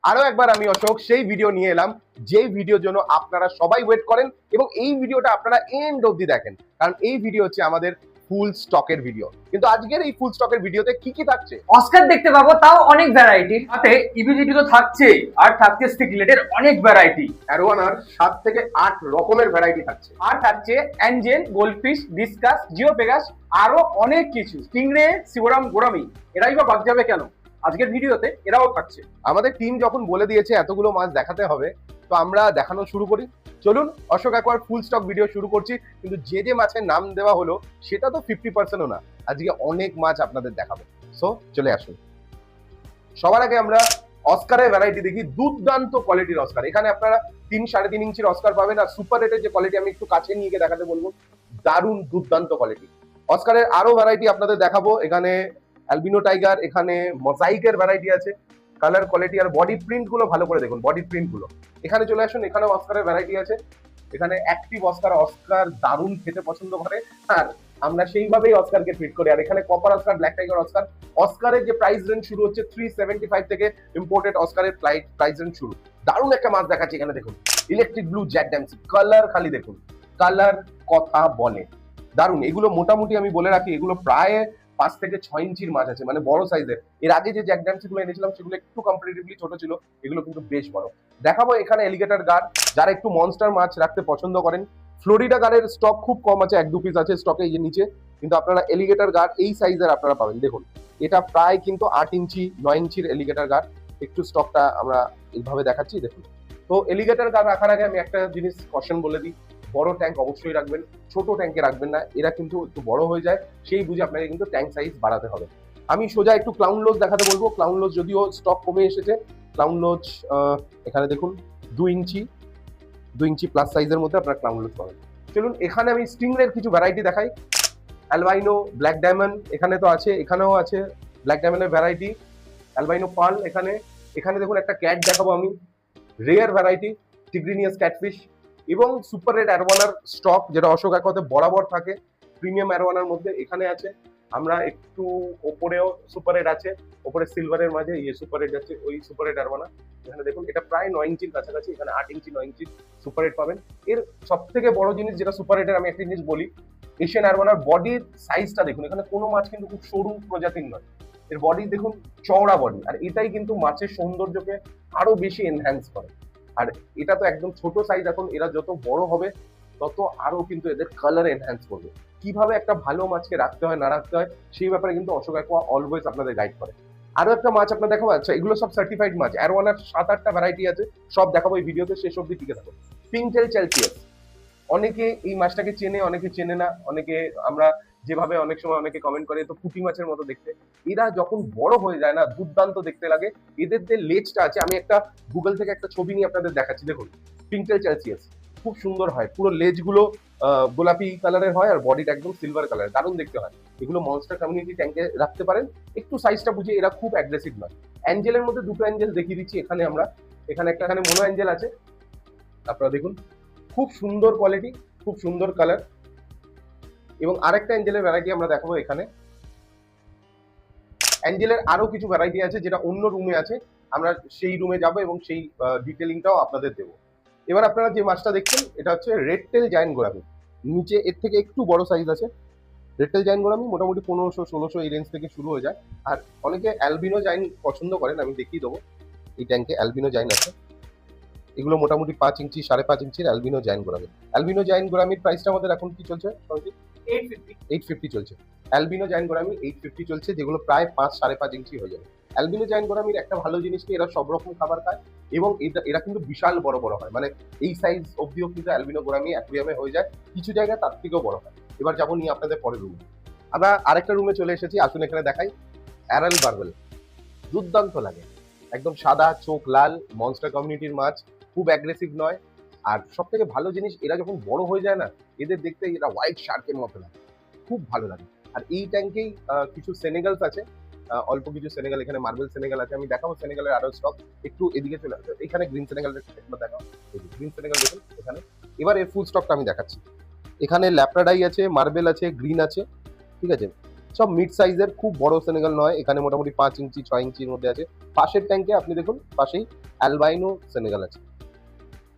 আরো একবার আমি অশোক সেই ভিডিও নিয়ে এলাম যে ভিডিওর জন্য আপনারা সবাই ওয়েট করেন এবং এই ভিডিওটা আপনারা এন্ড অবধি দেখেন, কারণ এই ভিডিও হচ্ছে আমাদের ফুল স্টকের ভিডিও। কিন্তু আজকের এই ফুল স্টকের ভিডিওতে কি কি থাকছে? অস্কার দেখতে পাবো, তাও অনেক ভ্যারাইটির সাথে ইভিজিটি তো থাকছেই, আর থাকছে স্টিকলেটের অনেক ভ্যারাইটি, অ্যারোয়ানার 7 থেকে 8 রকমের ভ্যারাইটি থাকছে। আর থাকছে অ্যাঞ্জেল, গোল্ডফিশ, ডিসকাস, জিওপেগাস, আরো অনেক কিছু। স্টিংরে, সিওরাম, গোরামি, এরাই বা বাদ যাবে কেন? আজকের ভিডিওতে এরাও থাকছে। আমাদের টিম যখন বলে দিয়েছে এতগুলো মাছ দেখাতে হবে, তো আমরা দেখানো শুরু করি। চলুন অশোক একবার ফুল স্টক ভিডিও শুরু করছি। কিন্তু যে যে মাছের নাম দেওয়া হলো সেটা তো 50%ও না, আজকে অনেক মাছ আপনাদের দেখাবো। সো চলে আসুন। সবার আগে আমরা অস্কারের ভ্যারাইটি দেখি। দুর্দান্ত কোয়ালিটির অস্কার, এখানে আপনারা 3-3.5 ইঞ্চির অস্কার পাবেন। আর সুপার রেটের যে কোয়ালিটি, আমি একটু কাছে নিয়ে গিয়ে দেখাতে বলবো, দারুণ দুর্দান্ত কোয়ালিটি। অস্কারের আরো ভ্যারাইটি আপনাদের দেখাবো। এখানে অ্যালবিনো টাইগার, এখানে মোজাইকের ভ্যারাইটি আছে। কালার কোয়ালিটি আর বডি প্রিন্ট গুলো ভালো করে দেখুন, বডি প্রিন্ট গুলো। এখানে চলে আসুন, এখানেও অস্কারের ভ্যারাইটি আছে। এখানে অ্যাক্টিভ অস্কার, অস্কার দারুণ খেতে পছন্দ করে, আর আমরা সেইভাবেই অস্কারকে ট্রিট করি। আর এখানে copper oscar, black tiger oscar. অস্কারের যে প্রাইস রেঞ্জ শুরু হচ্ছে 375 থেকে, ইম্পোর্টেড অস্কারের প্রাইস রেঞ্জ শুরু। দারুণ একটা মাছ দেখাচ্ছি এখানে দেখুন, ইলেকট্রিক ব্লু জ্যাক ড্যামসি। কালার খালি দেখুন, কালার কথা বলে। দারুণ। এগুলো মোটামুটি আমি বলে রাখি, এগুলো প্রায় 5 থেকে 6 ইঞ্চির মাছ আছে, মানে বড় সাইজের। এর আগে যে জ্যাক ড্যামসি গুলো এনেছিলাম সেগুলো একটু কম্পারেটিভলি ছোট ছিল, এগুলো কিন্তু বেশ বড়। দেখাবো এখানে এলিগেটর গার, যারা একটু মনস্টার মাছ রাখতে পছন্দ করেন। ফ্লোরিডা গারের স্টক খুব কম আছে, 1-2 পিস আছে স্টকে এই যে নিচে। কিন্তু আপনারা এলিগেটর গার এই সাইজের আপনারা পাবেন। দেখুন এটা প্রায় কিন্তু 8 ইঞ্চি 9 ইঞ্চির এলিগেটর গার। একটু স্টকটা আমরা এইভাবে দেখাচ্ছি দেখুন। তো এলিগেটর গার রাখার আগে আমি একটা জিনিস কশন বলে দিই, বড় ট্যাঙ্ক অবশ্যই রাখবেন, ছোট ট্যাঙ্কে রাখবেন না। এরা কিন্তু একটু বড় হয়ে যায়, সেই বুঝে আপনাকে কিন্তু ট্যাঙ্ক সাইজ বাড়াতে হবে। আমি সোজা একটু ক্লাউন লোজ দেখাতে বলবো। ক্লাউন লোজ যদিও স্টক কমে এসেছে, ক্লাউন লোজ এখানে দেখুন 2 ইঞ্চি প্লাস সাইজের মধ্যে আপনারা ক্লাউন লোজ পাবেন। চলুন এখানে আমি স্টিংরের কিছু ভ্যারাইটি দেখাই। অ্যালবাইনো, ব্ল্যাক ডায়মন্ড এখানে তো আছে, এখানেও আছে ব্ল্যাক ডায়মন্ডের ভ্যারাইটি। অ্যালবাইনো পার্ল এখানে। এখানে দেখুন একটা ক্যাট দেখাবো আমি, রেয়ার ভ্যারাইটি, টিগ্রিনিয়াস ক্যাটফিশ। এবং সুপার রেড অ্যারোয়ানার স্টক, যেটা অশোক একতে বরাবর থাকে প্রিমিয়াম অ্যারোয়ানার মধ্যে, এখানে আছে। আমরা একটু ওপরেও সুপার রেড আছে, ওপরে সিলভারের মাঝে ইয়ে সুপার রেড আছে, ওই সুপার রেড অ্যারোয়ানা। এখানে দেখুন এটা প্রায় 9 ইঞ্চির কাছাকাছি, এখানে 8 ইঞ্চি 9 ইঞ্চি সুপার রেড পাবেন। এর সব থেকে বড় জিনিস যেটা সুপার রেডের, আমি একটা জিনিস বলি, এশিয়ান অ্যারোয়ানার বডির সাইজটা দেখুন। এখানে কোনো মাছ কিন্তু খুব সরু প্রজাতির নয়, এর বডি দেখুন চওড়া বডি, আর এটাই কিন্তু মাছের সৌন্দর্যকে আরো বেশি এনহ্যান্স করে। আর এটা তো একদম ছোট সাইজ, এখন এরা যত বড় হবে তত আরো কিন্তু এদের কালার এনহ্যান্স করবে। কিভাবে একটা ভালো মাছকে রাখতে হয় না রাখতে হয় সেই ব্যাপারে কিন্তু অশোক অ্যাকোয়া অলওয়েজ আপনাদের গাইড করে। আরো একটা মাছ আপনার দেখাবো। আচ্ছা, এগুলো সব সার্টিফাইড মাছ। অ্যারোয়ানার 7-8টা ভ্যারাইটি আছে, সব দেখাবো এই ভিডিওতে, শেষ অব্দি টিকে থাকো। পিংটেল চ্যালসিয়াস, অনেকে এই মাছটাকে চেনে, অনেকে চেনে না। অনেকে আমরা যেভাবে অনেক সময় অনেকে কমেন্ট করে তো পুঁটি মাছের মতো দেখতে, এরা যখন বড় হয়ে যায় না দুর্দান্ত দেখতে লাগে। এদের যে লেজটা আছে, আমি একটা গুগল থেকে একটা ছবি নিয়ে আপনাদের দেখাচ্ছি দেখুন। পিংটেল চ্যালসিয়াস খুব সুন্দর হয়, পুরো লেজগুলো গোলাপি কালারের হয় আর বডিটা একদম সিলভার কালার, দারুণ দেখতে হয়। এগুলো মনস্টার কমিউনিটি ট্যাঙ্কে রাখতে পারেন, একটু সাইজটা বুঝে। এরা খুব অ্যাগ্রেসিভ নয়। অ্যাঞ্জেলের মধ্যে 2টো অ্যাঞ্জেল দেখিয়ে দিচ্ছি এখানে আমরা। এখানে একটা মোনো অ্যাঞ্জেল আছে, আপনারা দেখুন খুব সুন্দর কোয়ালিটি, খুব সুন্দর কালার। এবং আরেকটা অ্যাঞ্জেলের ভ্যারাইটি আমরা দেখাবো এখানে। অ্যাঞ্জেলের আরো কিছু ভ্যারাইটি আছে যেটা অন্য রুমে আছে, আমরা সেই রুমে যাব এবং সেই ডিটেলিংটাও আপনাদের দেবো। এবার আপনারা যে মাছটা দেখছেন এটা হচ্ছে রেড টেল জায়ান্ট গোরামি। নিচে এর থেকে একটু বড় সাইজ আছে। রেড টেল জায়ান্ট গোরামি মোটামুটি 1500-1600 এই রেঞ্জ থেকে শুরু হয়ে যায়। আর অনেকে অ্যালবিনো জাইন পছন্দ করেন, আমি দেখিয়ে দেবো। এই ট্যাঙ্কে অ্যালবিনো জাইন আছে, এগুলো মোটামুটি 5 ইঞ্চি 5.5 ইঞ্চির albino giant gourami. Albino giant গোরামির প্রাইসটা আমাদের এখন কি চলছে? 850 চলছে। অ্যালবিনো জায়ান্ট গোরামি 850 চলছে, যেগুলো প্রায় 5-5.5 ইঞ্চি হয়ে যাবে। অ্যালবিনো জায়ান্ট গোরামির একটা ভালো জিনিস কি, এরা সব রকম খাবার খায় এবং এরা কিন্তু বিশাল বড় বড় হয়, মানে এই সাইজ অব্দিও কিন্তু অ্যালবিনো গোরামি অ্যাকুয়ারিয়ামে হয়ে যায়, কিছু জায়গায় তার থেকেও বড় হয়। এবার যাবো নিয়ে আপনাদের পরের রুমে। আমরা আরেকটা রুমে চলে এসেছি, আসুন এখানে দেখাই। অ্যারাল বার্বেল, দুর্দান্ত লাগে, একদম সাদা, চোখ লাল, মনস্টার কমিউনিটির মাছ, খুব অ্যাগ্রেসিভ নয়। আর সব থেকে ভালো জিনিস, এরা যখন বড় হয়ে যায় না, এদের দেখতে এরা হোয়াইট শার্কের মতো লাগে, খুব ভালো লাগে। আর এই ট্যাঙ্কেই কিছু সেনেগালস আছে, অল্প কিছু সেনেগাল, এখানে মার্বেল সেনেগাল আছে, আমি দেখাবো সেনেগালের আরো স্টক। একটু এদিকে চলে আসবে, এখানে গ্রিন সেনেগালের দেখাও। গ্রিন সেনেগাল দেখুন এখানে। এবার এর ফুল স্টকটা আমি দেখাচ্ছি। এখানে ল্যাপ্রাডাই আছে, মার্বেল আছে, গ্রিন আছে, ঠিক আছে। সব মিড সাইজের, খুব বড় সেনেগাল নয়। এখানে মোটামুটি 5 ইঞ্চি 6 ইঞ্চির মধ্যে আছে। পাশের ট্যাঙ্কে আপনি দেখুন, পাশেই অ্যালবাইনো সেনেগাল আছে,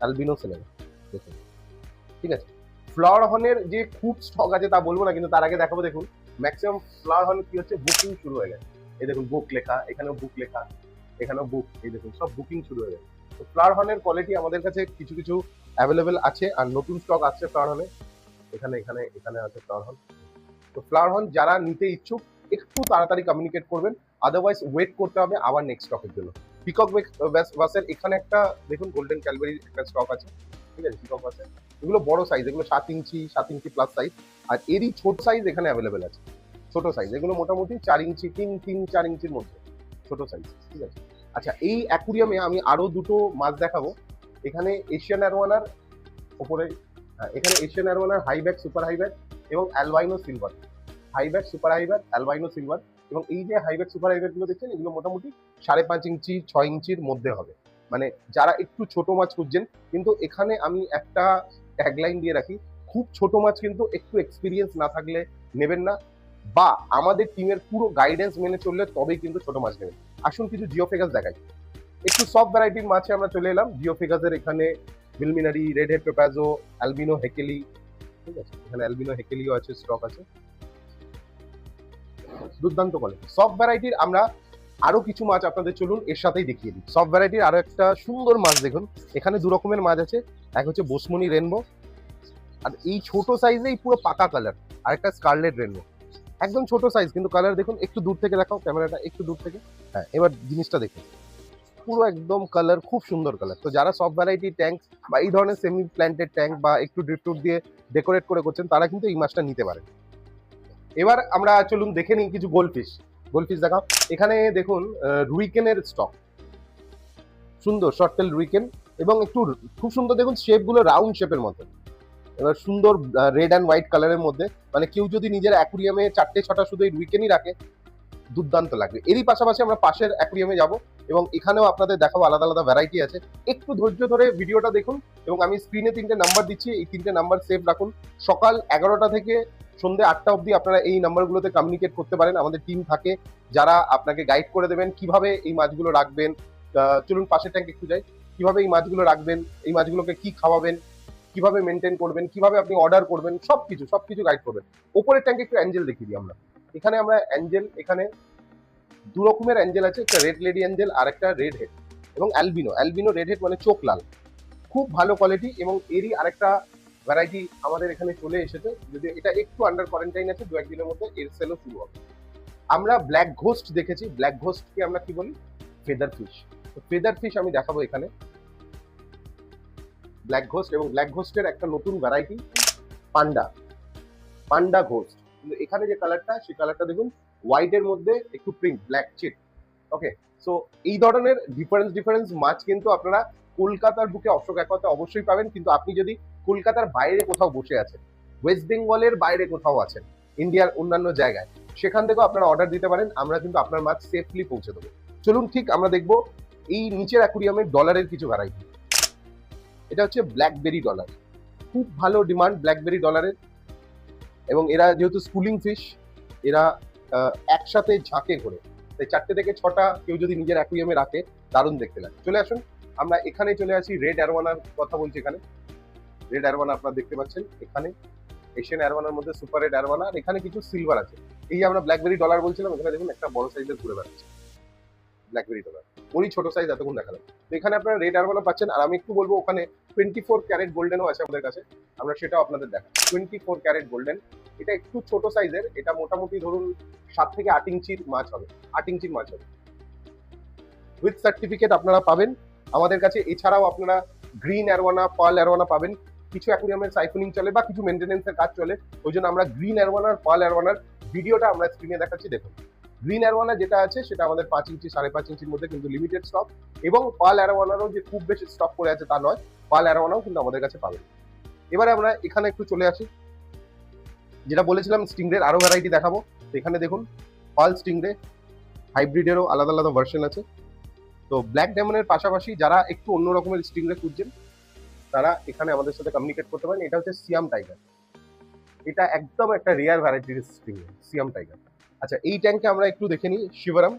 অ্যালবিনো সেনেগাল দেখুন, ঠিক আছে। ফ্লাওয়ার হর্নের যে খুব স্টক আছে তা বলবো না, কিন্তু তার আগে দেখাবো। দেখুন ম্যাক্সিমাম ফ্লাওয়ার হর্ন কি হচ্ছে, বুকিং শুরু হয়ে গেছে। এই দেখুন বুক লেখা, এখানেও বুক লেখা, এখানেও বুক, এই দেখুন সব বুকিং শুরু হয়ে গেছে। তো ফ্লাওয়ার হর্নের কোয়ালিটি আমাদের কাছে কিছু কিছু অ্যাভেলেবেল আছে, আর নতুন স্টক আসছে ফ্লাওয়ার হর্নে। এখানে এখানে এখানে আছে ফ্লাওয়ার হর্ন। তো ফ্লাওয়ার হর্ন যারা নিতে ইচ্ছুক একটু তাড়াতাড়ি কমিউনিকেট করবেন, আদারওয়াইজ ওয়েট করতে হবে আবার নেক্সট স্টকের জন্য। পিকক বাসের এখানে একটা দেখুন গোল্ডেন ক্যালবেরি একটা স্টক আছে, ঠিক আছে। পিকক বাসের এগুলো বড় সাইজ, এগুলো 7 ইঞ্চি প্লাস সাইজ, আর এরই ছোট সাইজ এখানে অ্যাভেলেবেল আছে। ছোট সাইজ এগুলো মোটামুটি 4 ইঞ্চি, 3-4 ইঞ্চির মধ্যে ছোট সাইজ, ঠিক আছে। আচ্ছা, এই অ্যাকুরিয়ামে আমি আরো দুটো মাছ দেখাবো। এখানে এশিয়ান অ্যারোয়ানার ওপরে, এখানে এশিয়ান অ্যারোয়ানার হাইব্যাক, সুপার হাইব্যাক এবং albino silver. হাইব্যাক, super হাইব্যাক, albino silver. এবং এই যে হাইব্যাক সুপার হাইব্যাক গুলো দেখছেন, এগুলো মোটামুটি 5.5 ইঞ্চি 6 ইঞ্চির মধ্যে হবে। মানে যারা একটু ছোট মাছ খুঁজছেন, কিন্তু এখানে আমি একটা ট্যাগলাইন দিয়ে রাখি, খুব ছোট মাছ কিন্তু একটু এক্সপিরিয়েন্স না থাকলে নেবেন না, বা আমাদের টিমের পুরো গাইডেন্স মেনে চললে তবেই কিন্তু ছোট মাছ নেবেন। আসুন কিছু জিওফেগাস দেখাই। একটু সফট ভ্যারাইটির মাছে আমরা চলে এলাম। জিওফেগাসের এখানে ভিলমিনারি, রেড হেড পেপাজো, অ্যালবিনো হেকেলি, ঠিক আছে। এখানে অ্যালবিনো হেকেলিও আছে, স্টক আছে, দুর্দান্ত কোয়ালিটি। সফট ভ্যারাইটির আমরা আরো কিছু মাছ আপনাদের চলুন এর সাথেই দেখিয়ে দিই। সফট ভ্যারাইটির আরো একটা সুন্দর মাছ দেখুন, এখানে দু রকমের মাছ আছে। এক হচ্ছে বোসমনি রেনবো, আর এই ছোট সাইজেই পুরো পাকা কালার, আর একটা স্কারলেট রেনবো। একদম ছোট সাইজ, কিন্তু কালার দেখুন। একটু দূর থেকে দেখাও ক্যামেরাটা, একটু দূর থেকে। হ্যাঁ, এবার জিনিসটা দেখুন, পুরো একদম কালার, খুব সুন্দর কালার। তো যারা সফট ভ্যারাইটি ট্যাঙ্ক বা এই ধরনের সেমি প্ল্যান্টেড ট্যাঙ্ক বা একটু ড্রিপ টুপ দিয়ে ডেকোরেট করে করছেন, তারা কিন্তু এই মাছটা নিতে পারেন। এবার আমরা চলুন দেখে নিই কিছু গোল্ডফিশ। গোল্ডফিশ দেখাও। এখানে দেখুন রুইকেনের স্টক, সুন্দর শর্টটেল রুইকেন, এবং একটু খুব সুন্দর দেখুন শেপগুলো রাউন্ড শেপের মতো। এবার সুন্দর রেড অ্যান্ড হোয়াইট কালারের মধ্যে, মানে কেউ যদি নিজের অ্যাকুরিয়ামে 4-6টা শুধু এই রুইকেনই রাখে, দুর্দান্ত লাগবে। এরই পাশাপাশি আমরা পাশের অ্যাকুরিয়ামে যাব, এবং এখানেও আপনাদের দেখাবো আলাদা আলাদা ভ্যারাইটি আছে। একটু ধৈর্য ধরে ভিডিওটা দেখুন, এবং আমি স্ক্রিনে 3টে নাম্বার দিচ্ছি, এই 3টে নাম্বার সেভ রাখুন। সকাল 11টা থেকে সন্ধ্যে 8টা অবধি আপনারা এই নাম্বারগুলোতে কমিউনিকেট করতে পারেন। আমাদের টিম থাকে যারা আপনাকে গাইড করে দেবেন কিভাবে এই মাছগুলো রাখবেন। চলুন পাশের ট্যাঙ্কে একটু যাই। কিভাবে এই মাছগুলো রাখবেন, এই মাছগুলোকে কি খাওয়াবেন, কিভাবে মেনটেন করবেন, কিভাবে আপনি অর্ডার করবেন, সবকিছু গাইড করবেন। ওপরের ট্যাঙ্কে একটু অ্যাঞ্জেল দেখিয়ে দিই আমরা। এখানে আমরা অ্যাঞ্জেল, এখানে দু রকমের অ্যাঞ্জেল আছে, একটা রেড লেডি অ্যাঞ্জেল আর একটা রেড হেড, এবং অ্যালবিনো রেড হেড মানে চোখ লাল, খুব ভালো কোয়ালিটি। এবং এরই আরেকটা ভ্যারাইটি আমাদের এখানে চলে এসেছে, যদি এটা একটু আন্ডার কোয়ারেন্টাইন আছে, 2-1 দিনের মধ্যে এর সেলও শুরু হবে। আমরা ব্ল্যাক ঘোস্ট দেখেছি, ব্ল্যাক ঘোস্টকে আমরা কি বলি, ফেদার ফিশ। তো ফেদার ফিশ আমি দেখাবো এখানে, ব্ল্যাক ঘোস্ট, এবং ব্ল্যাক ঘোস্টের একটা নতুন ভ্যারাইটি পান্ডা ঘোস্ট। কিন্তু এখানে যে কালারটা, সেই কালারটা দেখুন, হোয়াইটের মধ্যে একটু প্রিন্ট, ব্ল্যাক চিট। ওকে, সো এই ধরনের ডিফারেন্স মাছ কিন্তু আপনারা কলকাতার বুকে অশোক অ্যাকোয়াতে অবশ্যই পাবেন। কিন্তু আপনি যদি কলকাতার বাইরে কোথাও বসে আছেন, ওয়েস্ট বেঙ্গলের বাইরে কোথাও আছেন, ইন্ডিয়ার অন্যান্য জায়গায়, সেখান থেকেও আপনারা অর্ডার দিতে পারেন। আমরা কিন্তু আপনার মাছ সেফলি পৌঁছে দেবো। চলুন ঠিক আমরা দেখবো এই নিচের অ্যাকুরিয়ামের ডলারের কিছু ভ্যারাইটি। এটা হচ্ছে ব্ল্যাকবেরি ডলার, খুব ভালো ডিমান্ড ব্ল্যাকবেরি ডলারের। এবং এরা যেহেতু স্কুলিং ফিশ, এরা একসাথে ঝাঁকে করে, তাই 4টে থেকে 6টা কেউ যদি নিজের অ্যাকুরিয়ামে রাখে, দারুণ দেখতে লাগে। চলে আসুন, আমরা এখানে চলে আসি। রেড অ্যারোয়ানার কথা বলছি। এখানে রেড অ্যারোয়ানা আপনারা দেখতে পাচ্ছেন, এখানে এশিয়ান অ্যারোয়ানার মধ্যে সুপার রেড অ্যারোয়ানা, আর এখানে কিছু সিলভার আছে। এই যে আমরা ব্ল্যাকবেরি ডলার বলছিলাম, এখানে দেখুন একটা বড় সাইজের ঘুরে বেড়াচ্ছে ব্ল্যাকবেরি ডলার, ওই ছোট সাইজ এতক্ষণ দেখালাম। তো এখানে আপনারা রেড অ্যারোয়ানা পাচ্ছেন। আর আমি একটু বলবো, ওখানে 24 ক্যারেট গোল্ডেনও আছে আমাদের কাছে, আমরা সেটাও আপনাদের দেখাই। 24 ক্যারেট গোল্ডেন, এটা একটু ছোট সাইজের, এটা মোটামুটি ধরুন 7 থেকে 8 ইঞ্চির মাছ হবে, 8 ইঞ্চির মাছ হবে। উইথ সার্টিফিকেট আপনারা পাবেন আমাদের কাছে। এছাড়াও আপনারা গ্রিন অ্যারোয়ানা, পার্ল অ্যারোয়ানা পাবেন। কিছু অ্যাকুরিয়ামের সাইফোনিং চলে বা কিছু মেনটেনেন্সের কাজ চলে, ওই জন্য আমরা গ্রিন অ্যারোয়ানার, পার্ল অ্যারোয়ানার ভিডিওটা আমরা স্ক্রিনে দেখাচ্ছি, দেখুন। গ্রিন অ্যারোয়ানা যেটা আছে সেটা আমাদের 5 ইঞ্চি 5.5 ইঞ্চির মধ্যে, কিন্তু লিমিটেড স্টক। এবং পার্ল অ্যারোয়ানারও যে খুব বেশি স্টক করে আছে তা নয়, পার্ল অ্যারোয়ানাও কিন্তু আমাদের কাছে পাবেন। এবারে আমরা এখানে একটু চলে আসি, যেটা বলেছিলাম স্টিংরের আরো ভ্যারাইটি দেখাবো। তো এখানে দেখুন পার্ল স্টিংরে, হাইব্রিডেরও আলাদা আলাদা ভার্সন আছে। তো ব্ল্যাক ডায়মন্ডের পাশাপাশি যারা একটু অন্য রকমের স্টিংরে খুঁজছেন, তারা এখানে আমাদের সাথে কমিউনিকেট করতে পারেন। এটা হচ্ছে সিয়াম টাইগার, এটা একদম একটা রেয়ার ভ্যারাইটির স্টিংরে, সিয়াম টাইগার। আচ্ছা, এই ট্যাঙ্কে আমরা একটু দেখে নিই শিবরাম।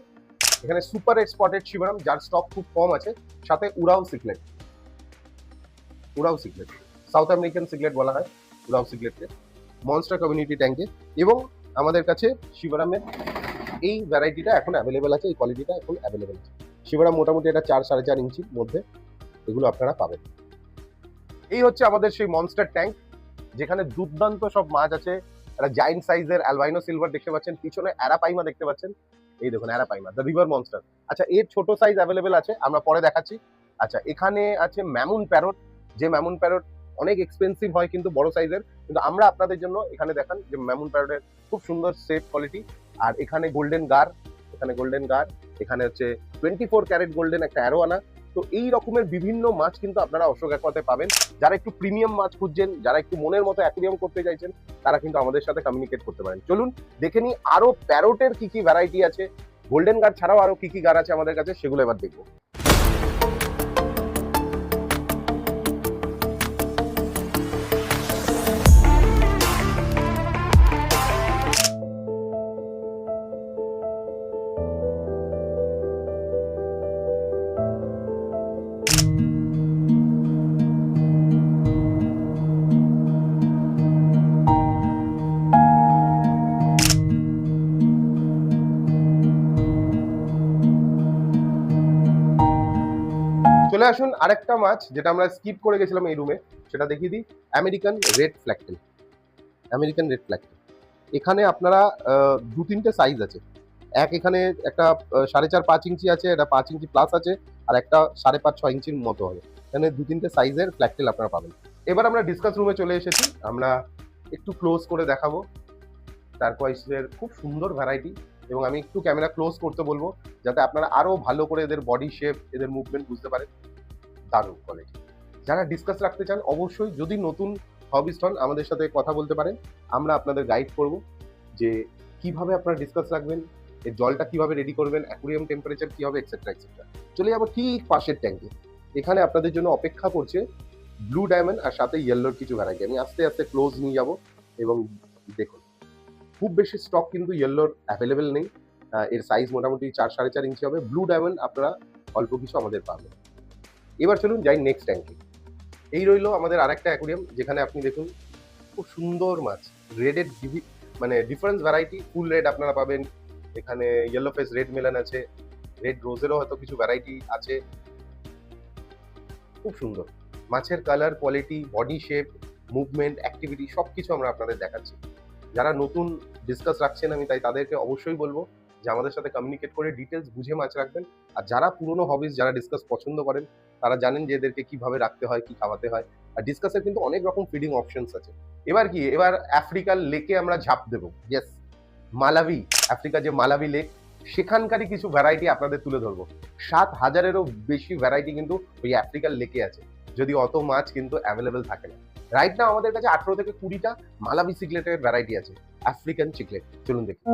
এখানে সুপার স্পটেড শিবরাম, যার স্টক খুব কম আছে, সাথে উরাও সিকলেট। উরাও সিকলেট সাউথ আমেরিকান সিকলেট বলা হয় উরাও সিকলেটকে, মনস্টার কমিউনিটি ট্যাঙ্কে। এবং আমাদের কাছে শিবরামের এই ভ্যারাইটিটা এখন অ্যাভেলেবেল আছে, এই কোয়ালিটিটা এখন অ্যাভেলেবেল আছে। শিবরাম মোটামুটি এটা 4-4.5 ইঞ্চির মধ্যে এগুলো আপনারা পাবেন। এই হচ্ছে আমাদের সেই মনস্টার ট্যাঙ্ক, যেখানে দুর্দান্ত সব মাছ আছে। একটা জায়েন্ট সাইজের অ্যালবাইনো সিলভার দেখতে পাচ্ছেন, পিছনে অ্যারাপাইমা দেখতে পাচ্ছেন, এই দেখুন অ্যারাপাইমা, দ্য রিভার মনস্টার। আচ্ছা, এর ছোট সাইজ অ্যাভেলেবেল আছে, আমরা পরে দেখাচ্ছি। আচ্ছা, এখানে আছে ম্যামুন প্যারট, যে ম্যামুন প্যারট অনেক এক্সপেন্সিভ হয় কিন্তু বড় সাইজের, কিন্তু আমরা আপনাদের জন্য এখানে দেখান যে ম্যামুন প্যারটের খুব সুন্দর সেফ কোয়ালিটি। আর এখানে গোল্ডেন গার, এখানে হচ্ছে 24 ক্যারেট গোল্ডেন একটা অ্যারোয়ানা। তো এই রকমের বিভিন্ন মাছ কিন্তু আপনারা অশোক অ্যাকোয়াতে পাবেন। যারা একটু প্রিমিয়াম মাছ খুঁজছেন, যারা একটু মনের মতো অ্যাকুরিয়াম করতে চাইছেন, তারা কিন্তু আমাদের সাথে কমিউনিকেট করতে পারেন। চলুন দেখে নিই আরো প্যারোটের কি কি ভ্যারাইটি আছে, গোল্ডেন গার ছাড়াও আরো কি কি গার আছে আমাদের কাছে, সেগুলো এবার দেখবো। চলে আসুন আরেকটা মাছ যেটা আমরা স্কিপ করে গেছিলাম এই রুমে, সেটা দেখিয়ে দিই। American red flagtail. American red flagtail এখানে আপনারা 2-3টে সাইজ আছে। এখানে একটা 4.5-5 ইঞ্চি আছে, এটা 5 ইঞ্চি প্লাস আছে, আর একটা 5.5-6 ইঞ্চির মতো হবে। এখানে 2-3টে সাইজের ফ্ল্যাগটেল আপনারা পাবেন। এবার আমরা ডিসকাস রুমে চলে এসেছি, আমরা একটু ক্লোজ করে দেখাবো টার্কোয়াইসের খুব সুন্দর ভ্যারাইটি। এবং আমি একটু ক্যামেরা ক্লোজ করতে বলবো, যাতে আপনারা আরো ভালো করে এদের বডি শেপ, এদের মুভমেন্ট বুঝতে পারেন। দারুণ কোয়ালিটি। যারা ডিসকাস রাখতে চান, অবশ্যই যদি নতুন হবিস্ট হন, আমাদের সাথে কথা বলতে পারেন। আমরা আপনাদের গাইড করব যে কিভাবে আপনারা ডিসকাস রাখবেন, এর জলটা কিভাবে রেডি করবেন, অ্যাকুরিয়াম টেম্পারেচার কি হবে, এক্সেট্রা এক্সেট্রা। চলে যাবো ঠিক পাশের ট্যাঙ্কে। এখানে আপনাদের জন্য অপেক্ষা করছে ব্লু ডায়মন্ড আর সাথে ইয়েলোর কিছু ভ্যারাইটি। আমি আস্তে আস্তে ক্লোজ নিয়ে যাব এবং দেখুন, খুব বেশি স্টক কিন্তু ইয়েলোর অ্যাভেলেবেল নেই। এর সাইজ মোটামুটি 4-4.5 ইঞ্চি হবে। ব্লু ডায়মন্ড আপনারা অল্প কিছু আমাদের পাবেন। এবার চলুন যাই নেক্সট ট্যাঙ্কে। এই রইলো আমাদের আরেকটা অ্যাকুরিয়াম, যেখানে আপনি দেখুন খুব সুন্দর মাছ, রেডের মানে ডিফারেন্স ভ্যারাইটি। ফুল রেড আপনারা পাবেন, এখানে ইয়েলো ফেস রেড মেলান আছে, রেড রোজেরও হয়তো কিছু ভ্যারাইটি আছে। খুব সুন্দর মাছের colour, quality, body shape, movement, activity সবকিছু আমরা আপনাদের দেখাচ্ছি। যারা নতুন ডিসকাস রাখছেন, আমি তাই তাদেরকে অবশ্যই বলবো যে আমাদের সাথে কমিউনিকেট করে ডিটেলস বুঝে মাছ রাখবেন। আর যারা পুরনো হবিস, যারা ডিসকাস পছন্দ করেন, তারা জানেন যে এদেরকে কিভাবে রাখতে হয়, কি খাওয়াতে হয়। আর ডিসকাসের কিন্তু অনেক রকম ফিডিং অপশনস আছে। এবার কি, এবার আফ্রিকার লেকে আমরা ঝাঁপ দেবো। ইয়েস, মালাভি, আফ্রিকা যে মালাভি লেক, সেখানকারই কিছু ভ্যারাইটি আপনাদের তুলে ধরবো। 7,000-এরও বেশি ভ্যারাইটি কিন্তু ওই আফ্রিকার লেকে আছে, যদি অত মাছ কিন্তু অ্যাভেলেবেল থাকে না। রাইট নাও আমাদের কাছে 18 থেকে 20টা মালাভি সিকলেটের ভ্যারাইটি আছে, আফ্রিকান চিকলেট। চলুন দেখি।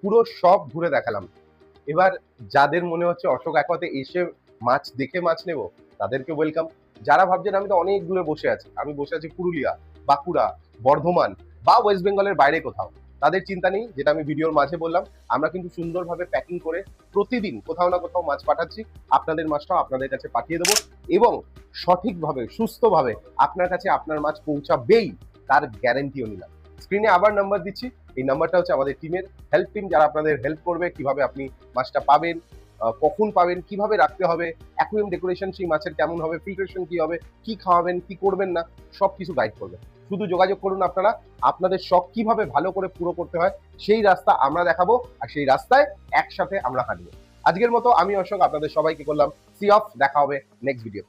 পুরো সব ঘুরে দেখালাম। এবার যাদের মনে হচ্ছে অশোক অ্যাকোয়াতে এসে মাছ দেখে মাছ নেব, তাদেরকে ওয়েলকাম। যারা ভাবছেন আমি তো অনেক দূরে বসে আছি, আমি বসে আছি পুরুলিয়া, বাঁকুড়া, বর্ধমান বা ওয়েস্ট বেঙ্গলের বাইরে কোথাও, তাদের চিন্তা নেই। যেটা আমি ভিডিওর মাঝে বললাম, আমরা কিন্তু সুন্দরভাবে প্যাকিং করে প্রতিদিন কোথাও না কোথাও মাছ পাঠাচ্ছি। আপনাদের মাছটাও আপনাদের কাছে পাঠিয়ে দেবো, এবং সঠিকভাবে, সুস্থভাবে আপনার কাছে আপনার মাছ পৌঁছাবেই, তার গ্যারেন্টিও নিলাম। স্ক্রিনে আবার নাম্বার দিচ্ছি, এই নাম্বারটা হচ্ছে আমাদের টিমের হেল্প টিম, যারা আপনাদের হেল্প করবে কিভাবে আপনি মাছটা পাবেন, কখন পাবেন, কিভাবে রাখতে হবে, অ্যাকুয়ারিয়াম ডেকোরেশন সেই মাছের কেমন হবে, ফিল্ট্রেশন কি হবে, কি খাওয়াবেন, কি করবেন না, সব কিছু গাইড করবে। শুধু যোগাযোগ করুন আপনারা, আপনাদের শখ কিভাবে ভালো করে পুরো করতে হয় সেই রাস্তা আমরা দেখাবো, আর সেই রাস্তায় একসাথে আমরা হাঁটবো। আজকের মতো আমি অশোক আপনাদের সবাইকে করলাম সি অফ। দেখা হবে নেক্সট ভিডিওতে।